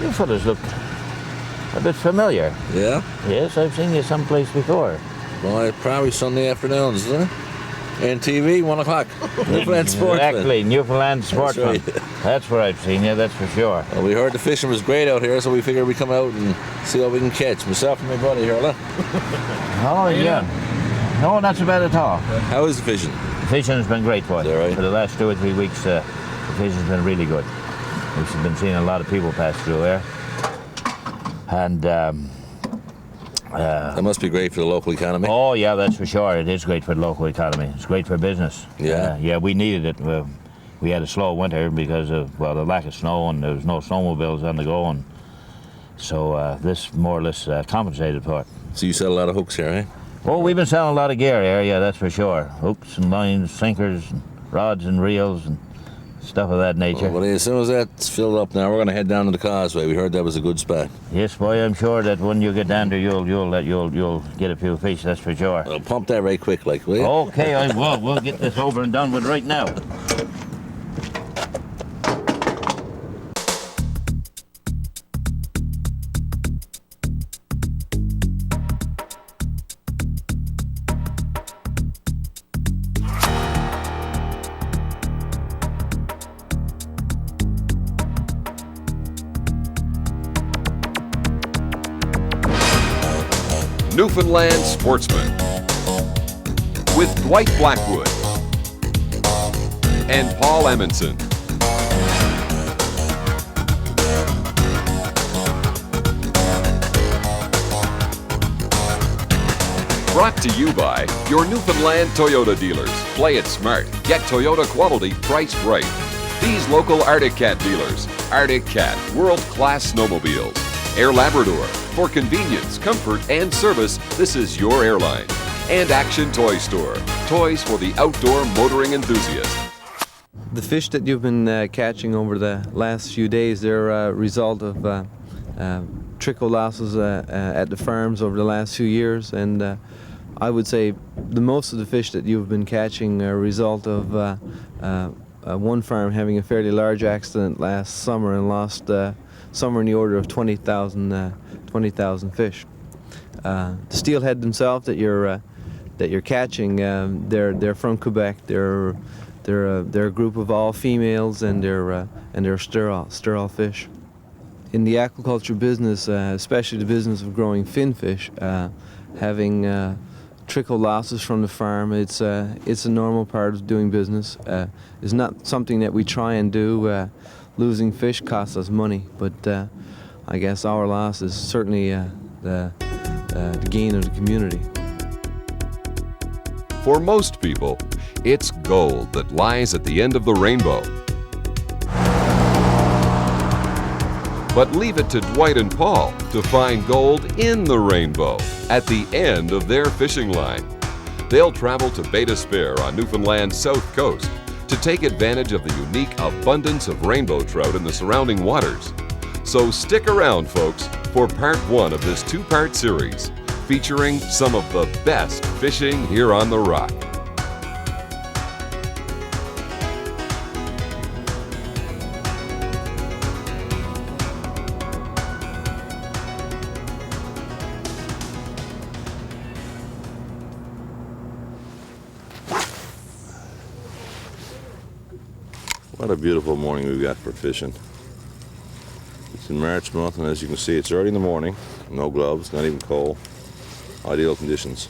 You fellas look a bit familiar. Yeah? Yes, I've seen you someplace before. Well, probably Sunday afternoons, isn't it? NTV, 1 o'clock. Newfoundland Sportsman. Exactly, Newfoundland Sportsman. That's right. That's where I've seen you, that's for sure. Well, we heard the fishing was great out here, so we figured we'd come out and see what we can catch. Myself and my buddy here, look. Oh, yeah. No, not so bad at all. How is the fishing? The fishing has been great, boy. Is that right? For the last 2 or 3 weeks, the fishing's been really good. We've been seeing a lot of people pass through here. And that must be great for the local economy. oh yeah, that's for sure. It is great for the local economy. It's great for business. Yeah. Yeah, we needed it. We had a slow winter because of, well, the lack of snow, and there was no snowmobiles on the go, and so this more or less compensated for it. So you sell a lot of hooks here, eh? Oh, we've been selling a lot of gear here, yeah, that's for sure. Hooks and lines, sinkers, and rods and reels, and stuff of that nature. Well, as soon as that's filled up now, we're going to head down to the causeway. We heard that was a good spot. Yes, boy, I'm sure that when you get down there, you'll get a few fish, that's for sure. Well, pump that right quick, like, will you? Okay, I will. We'll get this over and done with right now. Newfoundland Sportsman with Dwight Blackwood and Paul Amundsen. Brought to you by your Newfoundland Toyota dealers. Play it smart. Get Toyota quality priced right. These local Arctic Cat dealers. Arctic Cat, world-class snowmobiles. Air Labrador. For convenience, comfort, and service, this is your airline. And Action Toy Store. Toys for the outdoor motoring enthusiast. The fish that you've been catching over the last few days, they're a result of trickle losses at the farms over the last few years, and I would say most of the fish that you've been catching are a result of one farm having a fairly large accident last summer and lost somewhere in the order of 20,000 fish. The steelhead themselves that you're catching, they're from Quebec. They're a group of all females, and they're sterile fish. In the aquaculture business, especially the business of growing finfish, having trickle losses from the farm, it's a normal part of doing business. It's not something that we try and do. Losing fish costs us money, but I guess our loss is certainly the gain of the community. For most people, it's gold that lies at the end of the rainbow. But leave it to Dwight and Paul to find gold in the rainbow at the end of their fishing line. They'll travel to Bay d'Espoir on Newfoundland's south coast to take advantage of the unique abundance of rainbow trout in the surrounding waters. So stick around, folks, for part 1 of this 2-part series, featuring some of the best fishing here on the Rock. What a beautiful morning we've got for fishing. It's in March month, and as you can see, it's early in the morning. No gloves, not even cold. Ideal conditions.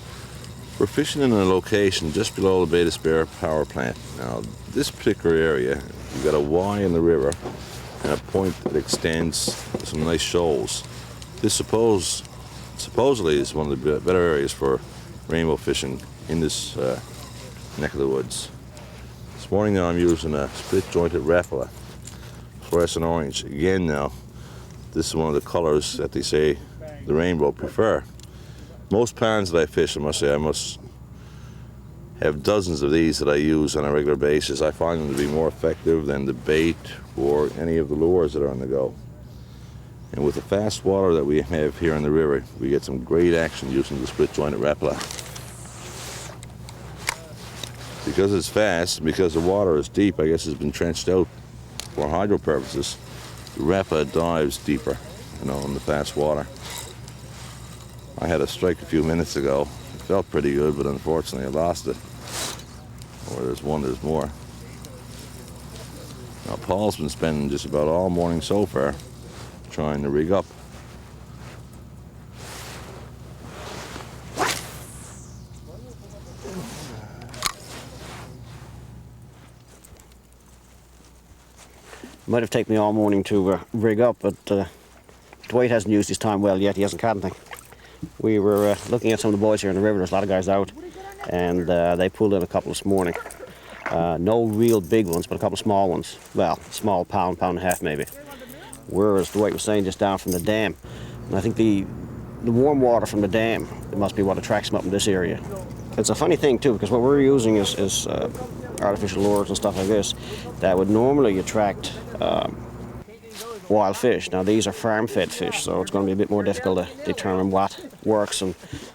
We're fishing in a location just below the Bay d'Espoir power plant. Now, this particular area, you've got a Y in the river and a point that extends to some nice shoals. This supposedly is one of the better areas for rainbow fishing in this neck of the woods. This morning now I'm using a split-jointed Rapala, fluorescent orange. Again now, this is one of the colors that they say the rainbow prefer. Most ponds that I fish, I must say, I must have dozens of these that I use on a regular basis. I find them to be more effective than the bait or any of the lures that are on the go. And with the fast water that we have here in the river, we get some great action using the split-jointed Rapala. Because it's fast, because the water is deep, I guess it's been trenched out for hydro purposes, rapid dives deeper, you know, in the fast water. I had a strike a few minutes ago. It felt pretty good, but unfortunately I lost it. Or there's one, there's more. Now Paul's been spending just about all morning so far trying to rig up. Might have taken me all morning to rig up, but Dwight hasn't used his time well yet. He hasn't caught anything. We were looking at some of the boys here in the river. There's a lot of guys out, and they pulled in a couple this morning. No real big ones, but a couple of small ones. Well, small pound and a half maybe. We're, as Dwight was saying, just down from the dam. And I think the warm water from the dam, it must be what attracts them up in this area. It's a funny thing too, because what we're using is artificial lures and stuff like this that would normally attract wild fish. Now these are farm-fed fish, so it's going to be a bit more difficult to determine what works. And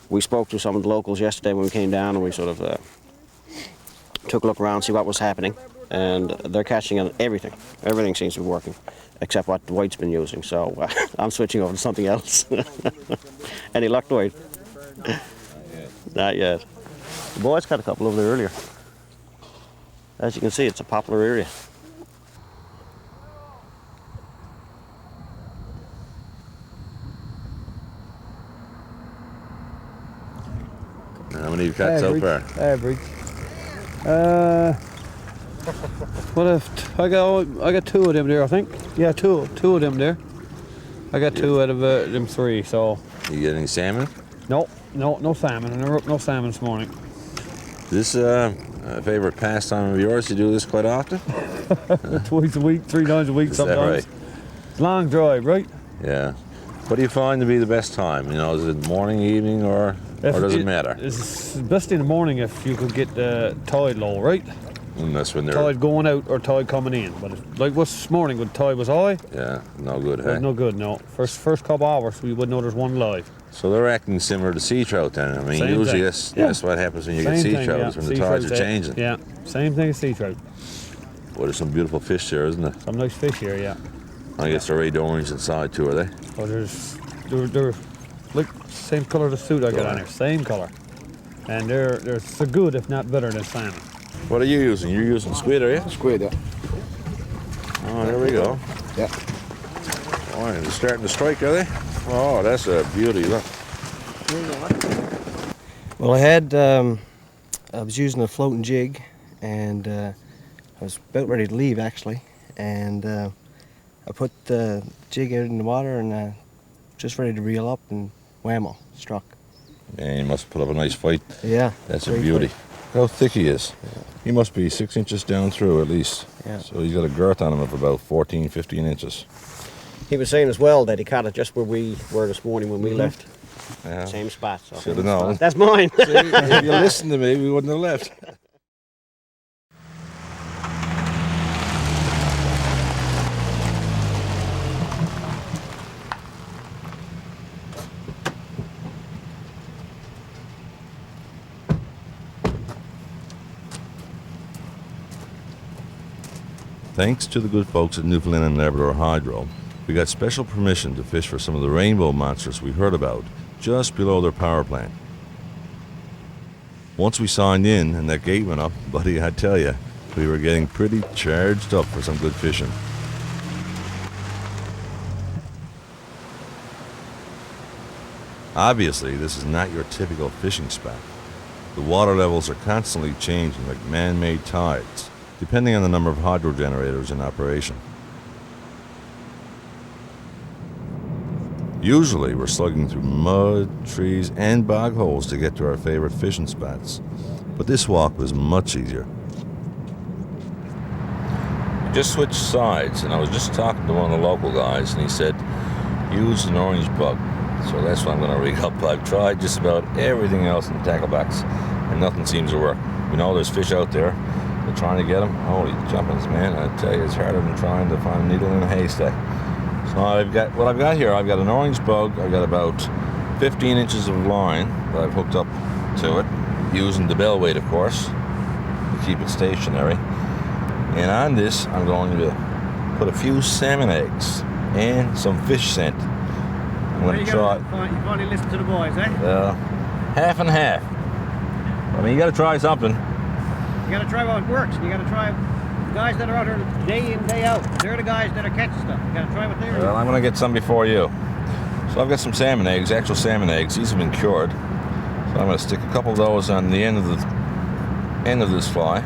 we spoke to some of the locals yesterday when we came down, and we sort of took a look around, see what was happening, and they're catching on everything. Everything seems to be working, except what Dwight's been using. So I'm switching over to something else. Any luck, Dwight? Not yet. The boys caught a couple over there earlier. As you can see, it's a popular area. How many have you caught so far? Average. What if I got two of them there? I think. Yeah, two of them there. I got two out of them three. So. You get any salmon? No salmon. I never up no salmon this morning. Is this a favorite pastime of yours? You do this quite often? Twice a week, 3 times a week Is sometimes. that right? It's a long drive, right? Yeah. What do you find to be the best time? You know, is it morning, evening, or does it matter? It's best in the morning if you could get the tide low, right? And that's when they're... Tide going out or tide coming in. But like this morning when the tide was high, Yeah, no good, it was hey? no good, no. First couple hours we would know there's one live. So they're acting similar to sea trout then. I mean, Same usually thing. that's what happens when you get sea trout, is when the tides are changing. Yeah, same thing as sea trout. Well, there's some beautiful fish there, isn't there? Some nice fish here, yeah. I guess they're red orange inside too, are they? Oh, they're like same colour the suit I got on here, same colour. And they're so good, if not better than salmon. What are you using? You're using squid, are you? Squid, yeah. Oh, there we go. Yeah. Oh, and they're starting to strike, are they? Oh, that's a beauty, look. Well, I was using a floating jig, and I was about ready to leave actually, and I put the jig out in the water and just ready to reel up, and whammo, struck. Yeah, you must put up a nice fight. Yeah. That's a great beauty. fight. How thick he is. Yeah. He must be 6 inches down through at least. Yeah. So he's got a girth on him of about 14, 15 inches. He was saying as well that he caught it just where we were this morning when we left. Yeah. Same spot. So. Should have known. That's mine. See, if you listened to me, we wouldn't have left. Thanks to the good folks at Newfoundland and Labrador Hydro, we got special permission to fish for some of the rainbow monsters we heard about just below their power plant. Once we signed in and that gate went up, buddy, I tell you, we were getting pretty charged up for some good fishing. Obviously, this is not your typical fishing spot. The water levels are constantly changing like man-made tides, depending on the number of hydro generators in operation. Usually we're slugging through mud, trees, and bog holes to get to our favorite fishing spots, but this walk was much easier. I just switched sides, and I was just talking to one of the local guys, and he said, use an orange bug. So that's what I'm going to rig up. I've tried just about everything else in the tackle box, and nothing seems to work. We know there's fish out there. We're trying to get them. Holy jumpings, man. I tell you, it's harder than trying to find a needle in a haystack. So I've got an orange bug. I've got about 15 inches of line that I've hooked up to it, using the bell weight, of course, to keep it stationary. And on this, I'm going to put a few salmon eggs. and some fish scent. I'm going to try. You finally listen to the boys, eh? Half and half. I mean, you got to try something. You got to try what works. You got to try the guys that are out here day in, day out. They're the guys that are catching stuff. You got to try what they're doing. Well, I'm going to get some before you. So I've got some salmon eggs, actual salmon eggs. These have been cured. So I'm going to stick a couple of those on the end of this fly.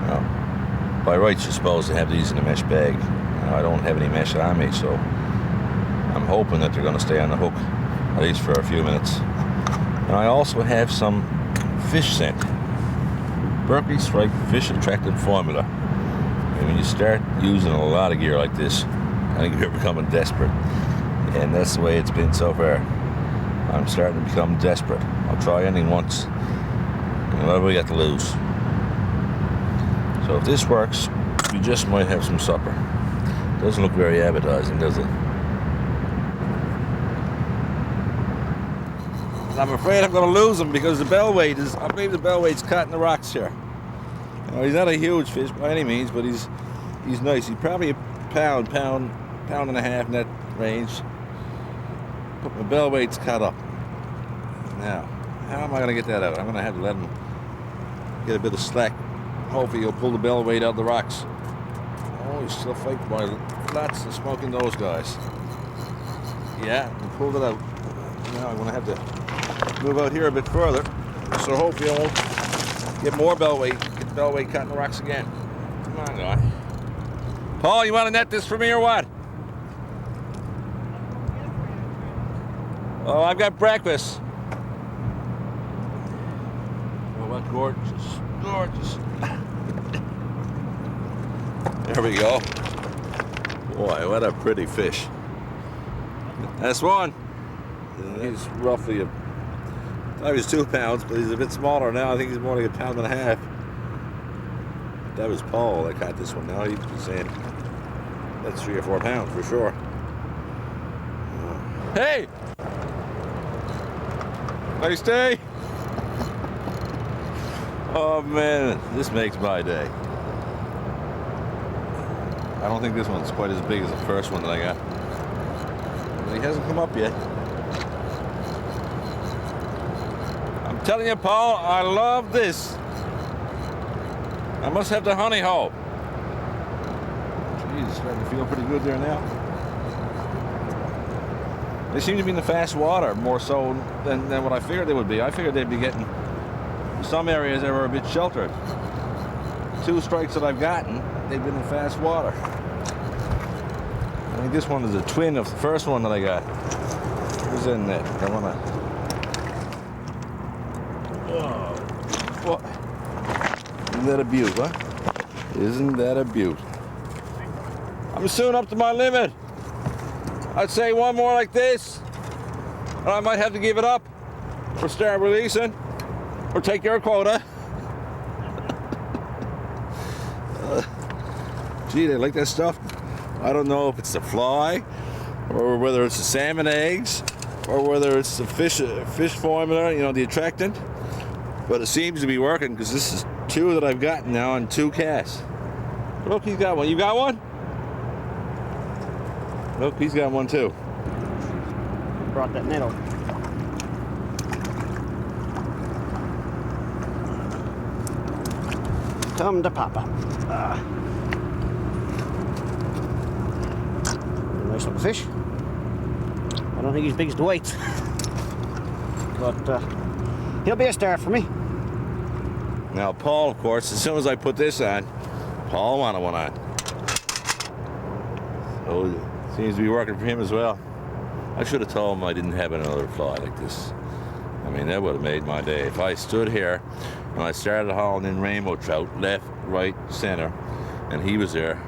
Now, by rights, you're supposed to have these in a mesh bag. Now, I don't have any mesh on me, so I'm hoping that they're going to stay on the hook, at least for a few minutes. And I also have some fish scent. Berkeley Strike Fish Attractant Formula. And when you start using a lot of gear like this, I think you're becoming desperate. And that's the way it's been so far. I'm starting to become desperate. I'll try anything once. And what have we got to lose? So if this works, we just might have some supper. Doesn't look very appetizing, does it? I'm afraid I'm going to lose him because the bellweight is, I believe the bellweight's cutting the rocks here. You know, he's not a huge fish by any means, but he's nice. He's probably a pound and a half in that range. But my bellweight's cut up. Now, how am I going to get that out? I'm going to have to let him get a bit of slack. Hopefully he'll pull the bellweight out of the rocks. Oh, he's still fighting by lots of smoking those guys. Yeah, he pulled it out. Now I'm going to have to move out here a bit further, so hopefully I won't get more bellweight, get bellweight cutting the rocks again. Come on, guy. Paul, you want to net this for me or what? Oh, I've got breakfast. Oh, what gorgeous, gorgeous. There we go. Boy, what a pretty fish. That's one. He's roughly I was 2 pounds, but he's a bit smaller now. I think he's more like 1.5 pounds. That was Paul that caught this one. Now he's saying that's 3 or 4 pounds for sure. Hey! Nice day! Oh man, this makes my day. I don't think this one's quite as big as the first one that I got. But he hasn't come up yet. I'm telling you, Paul, I love this. I must have the honey hole. Jeez, starting to feel pretty good there now. They seem to be in the fast water more so than what I figured they would be. I figured they'd be getting some areas that were a bit sheltered. 2 strikes that I've gotten, they've been in fast water. I think this one is a twin of the first one that I got. Who's in that? I wanna. Whoa. Isn't that a beaut, huh? Isn't that a beaut? I'm soon up to my limit. I'd say one more like this, and I might have to give it up or start releasing or take your quota. Gee, they like that stuff. I don't know if it's the fly or whether it's the salmon eggs or whether it's the fish formula, you know, the attractant. But it seems to be working because this is 2 that I've gotten now on 2 casts. Look, he's got one. You got one? Look, he's got one too. Brought that net over. Come to Papa. Nice little fish. I don't think he's big as Dwight, but he'll be a star for me. Now, Paul, of course, as soon as I put this on, Paul wanted one on. So it seems to be working for him as well. I should have told him I didn't have another fly like this. I mean, that would have made my day. If I stood here and I started hauling in rainbow trout, left, right, center, and he was there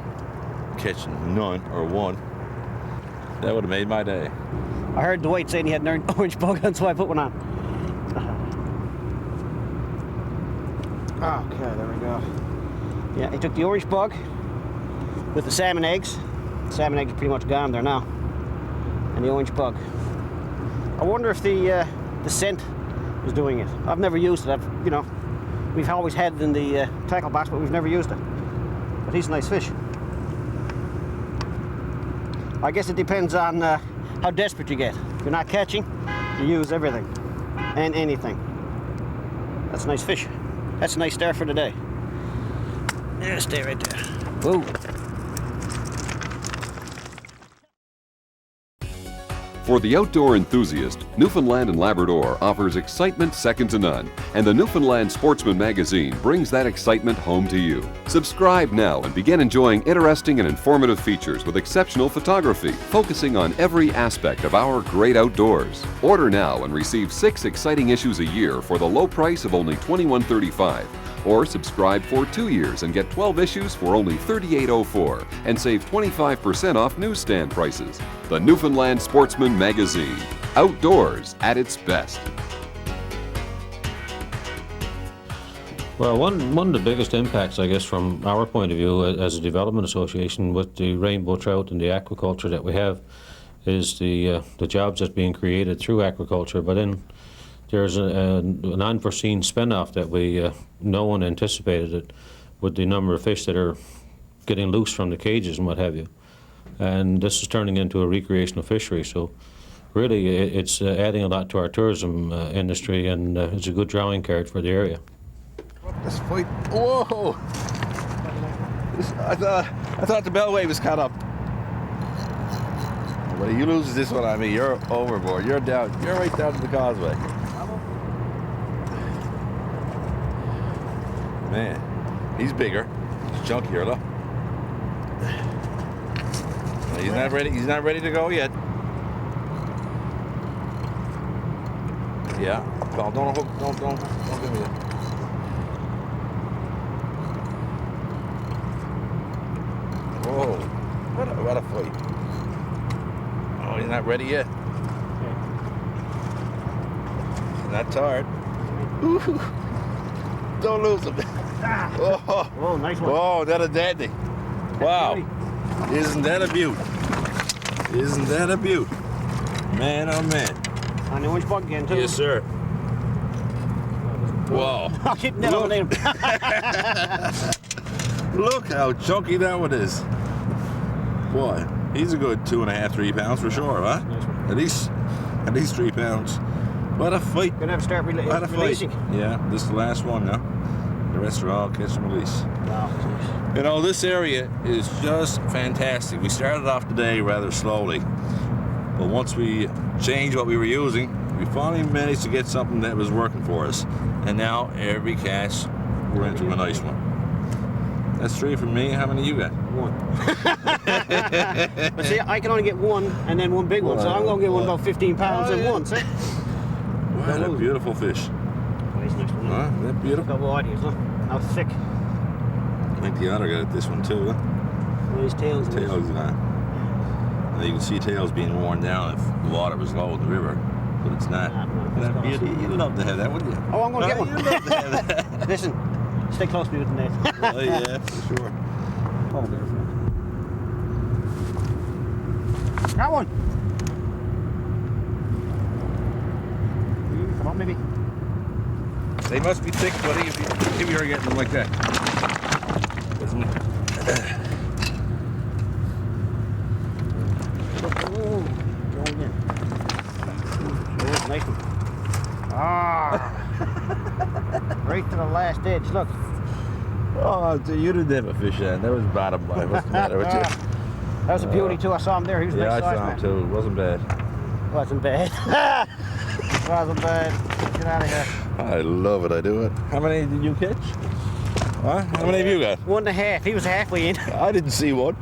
catching none or one, that would have made my day. I heard Dwight saying he had an orange bug on, so I put one on. Okay, there we go. Yeah, he took the orange bug with the salmon eggs. The salmon eggs are pretty much gone there now. And the orange bug. I wonder if the scent is doing it. I've never used it. We've always had it in the tackle box, but we've never used it. But he's a nice fish. I guess it depends on how desperate you get. If you're not catching, you use everything and anything. That's a nice fish. That's a nice start for the day. Yeah, stay right there. Whoa. For the outdoor enthusiast, Newfoundland and Labrador offers excitement second to none, and the Newfoundland Sportsman magazine brings that excitement home to you. Subscribe now and begin enjoying interesting and informative features with exceptional photography, focusing on every aspect of our great outdoors. Order now and receive 6 exciting issues a year for the low price of only $21.35. Or subscribe for 2 years and get 12 issues for only $38.04 and save 25% off newsstand prices. The Newfoundland Sportsman Magazine. Outdoors at its best. Well, one of the biggest impacts, I guess, from our point of view as a development association with the rainbow trout and the aquaculture that we have is the jobs that's being created through aquaculture. But then there's an unforeseen spin-off that no one anticipated it with the number of fish that are getting loose from the cages and what have you. And this is turning into a recreational fishery. So really it's adding a lot to our tourism industry, and it's a good drawing card for the area. This fight, whoa! I thought the bellway was cut up. But you lose this one on me, you're overboard. You're down. You're right down to the causeway. Man, he's bigger. He's chunkier, look. He's not ready. He's not ready to go yet. Yeah. Well, don't hook. Don't give me that. Whoa! What a fight! Oh, he's not ready yet. He's not tired. Ooh. Don't lose him. Oh, nice one. Oh, that a dandy. Wow. Isn't that a beaut? Isn't that a beaut? Man, oh man. On the orange bug again, too. Yes, sir. Whoa. I'll keep that over there. Look how chunky that one is. Boy, he's a good 2.5, 3 pounds for sure, huh? Nice one. At least 3 pounds. What a fight. Gonna have to start What a releasing. fight. Yeah, this is the last one now. The rest are all catch and release. Wow. You know, this area is just fantastic. We started off the day rather slowly, but once we changed what we were using, we finally managed to get something that was working for us. And now every catch, we're into a nice one. That's 3 from me. How many you got? 1. But see, I can only get 1 and then 1 big one, so I'm gonna get one about 15 pounds and 1. See? What a beautiful fish. Nice next one. Huh? Isn't that beautiful? Got wide ears, look. How thick. I think the otter got at this one too, huh? Well, his tail's nice. Tails gone. And you can see tails being worn down if the water was low in the river, but it's not. That beauty. You'd love to have that, wouldn't you? Oh, I'm gonna get one. You'd love to have that. Listen, stay close to me with the net. Oh yeah, for sure. Oh, there, friend. Got one. Come on, maybe. They must be thick, buddy, if you're getting them like that. Oh, going in. Oh, nice one. Ah. Right to the last edge, look. Oh, so you didn't have a fish then. That was bottom line. What's the matter with you? That was a beauty too. I saw him there. He was a Yeah, nice I size, saw him man. too. It wasn't bad. Wasn't bad. Wasn't bad. Get out of here. I love it. I do it. How many did you catch? Huh? How many have you got? 1.5. He was halfway in. I didn't see one.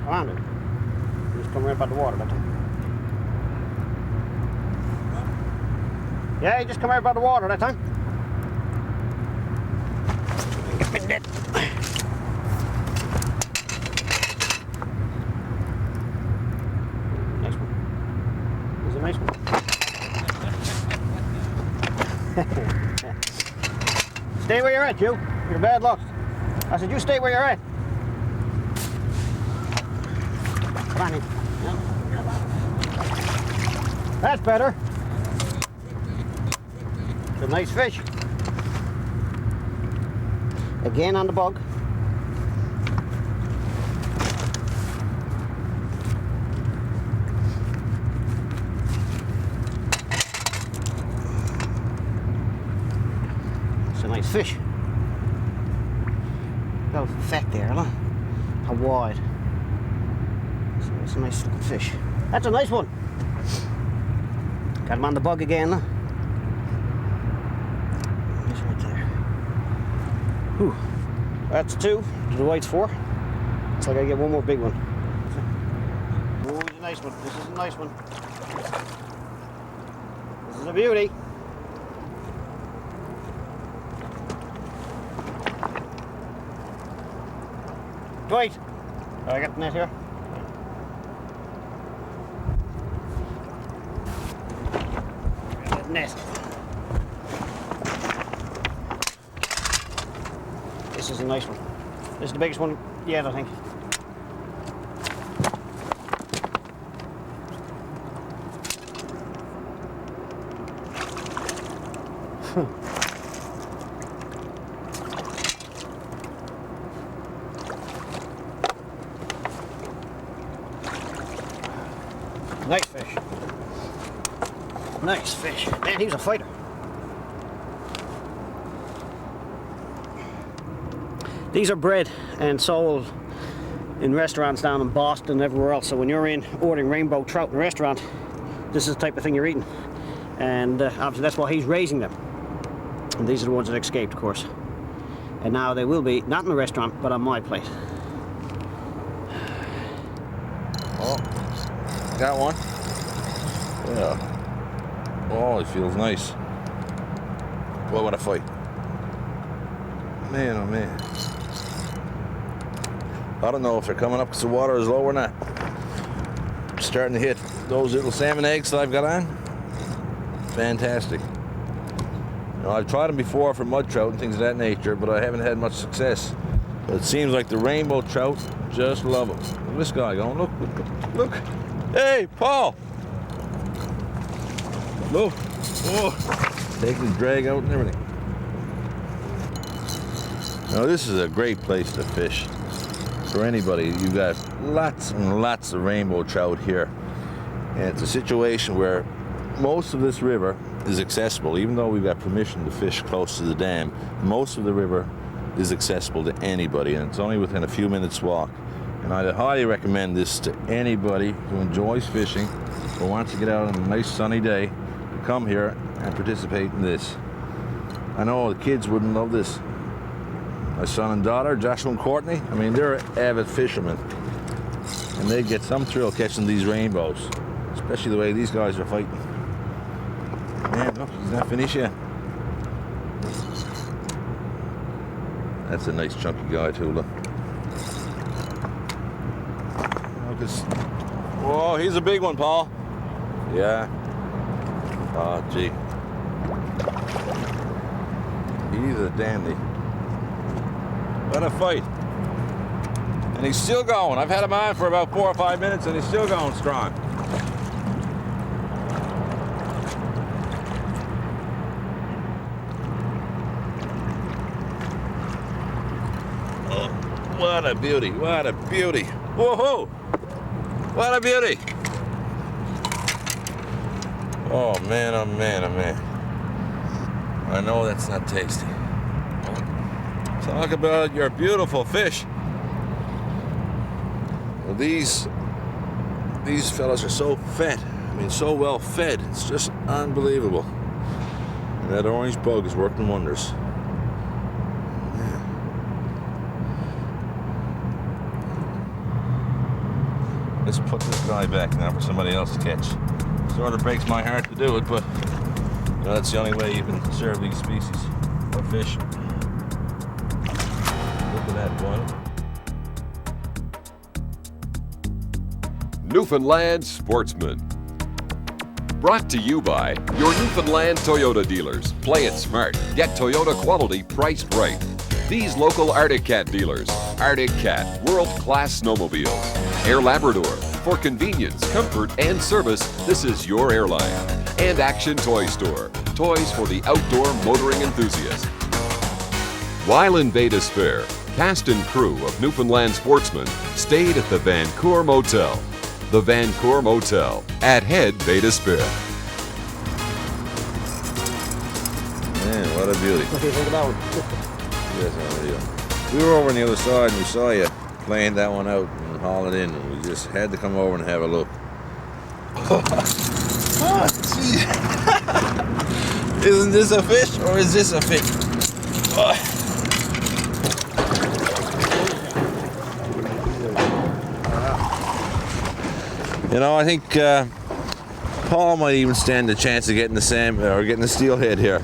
Around it. He was coming right by the water that time. Yeah, he just come right by the water that time. Get me net. Nice one. He's a nice one. Stay where you're at, you. You're bad luck. I said, you stay where you're at. Come on in. That's better. It's a nice fish. Again on the bug. fish. Look how fat there, look. How wide. So it's a nice looking fish. That's a nice one. Got him on the bug again, look. He's right there. Whew. That's 2. The white's 4. So I gotta get one more big one. Oh, he's a nice one. This is a nice one. This is a beauty. Dwight! Oh, I got the net here. Got the net. This is a nice one. This is the biggest one yet, I think. Nice fish. Nice fish. Man, he was a fighter. These are bred and sold in restaurants down in Boston and everywhere else. So when you're ordering rainbow trout in a restaurant, this is the type of thing you're eating. And obviously that's why he's raising them. And these are the ones that escaped, of course. And now they will be, not in the restaurant, but on my plate. Oh, got one. Yeah. Oh, it feels nice. Boy, what a fight. Man, oh man. I don't know if they're coming up because the water is low or not. I'm starting to hit those little salmon eggs that I've got on. Fantastic. You know, I've tried them before for mud trout and things of that nature, but I haven't had much success. But it seems like the rainbow trout just love them. Look at this guy going, look, look, look. Hey, Paul! Look. Oh, taking the drag out and everything. Now this is a great place to fish for anybody. You've got lots and lots of rainbow trout here. And it's a situation where most of this river is accessible. Even though we've got permission to fish close to the dam, most of the river is accessible to anybody, and it's only within a few minutes walk. And I highly recommend this to anybody who enjoys fishing or wants to get out on a nice sunny day to come here and participate in this. I know the kids wouldn't love this. My son and daughter, Joshua and Courtney, I mean, they're avid fishermen, and they get some thrill catching these rainbows, especially the way these guys are fighting. Man, look, he's not finished yet. That's a nice chunky guy too, look. Whoa, he's a big one, Paul. Yeah. Oh, gee. He's a dandy. What a fight. And he's still going. I've had him on for about 4 or 5 minutes and he's still going strong. Oh, what a beauty. What a beauty. Whoa! What a beauty. Oh man, oh man, oh man. I know that's not tasty. Talk about your beautiful fish. Well, these fellas are so fat. I mean, so well fed. It's just unbelievable. And that orange bug is working wonders. Let's put this guy back now for somebody else to catch. Sort of breaks my heart to do it, but you know, that's the only way you can serve these species of fish. Look at that one. Newfoundland Sportsman. Brought to you by your Newfoundland Toyota dealers. Play it smart. Get Toyota quality priced right. These local Arctic Cat dealers. Arctic Cat, world-class snowmobiles. Air Labrador. For convenience, comfort, and service, this is your airline. And Action Toy Store. Toys for the outdoor motoring enthusiast. While in Bay d'Espoir, cast and crew of Newfoundland Sportsman stayed at the Vancour Motel. The Vancour Motel at Head Bay d'Espoir. Man, what What a beauty. What do you think of that one? Yes, unreal. We were over on the other side and we saw you playing that one out and haul it in, and we just had to come over and have a look. Oh, gee. Isn't this a fish or is this a fish? Oh. You know, I think Paul might even stand a chance of getting the same or getting the steelhead here.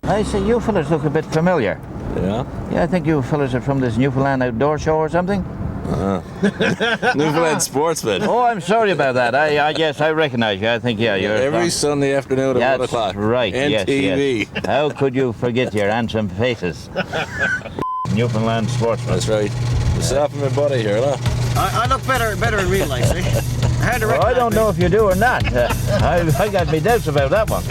I say you fellas look a bit familiar. Yeah? Yeah, I think you fellas are from this Newfoundland outdoor show or something. Newfoundland Sportsman. Oh, I'm sorry about that. Yes, I recognize you. I think, yeah, you're... Every Sunday afternoon at 1 o'clock. Right, NTV. yes. How could you forget your handsome faces? Newfoundland Sportsman. That's right. Yourself and my buddy here, huh? I look better in real life, see? I had to Well, I don't know if you do or not. I got me doubts about that one.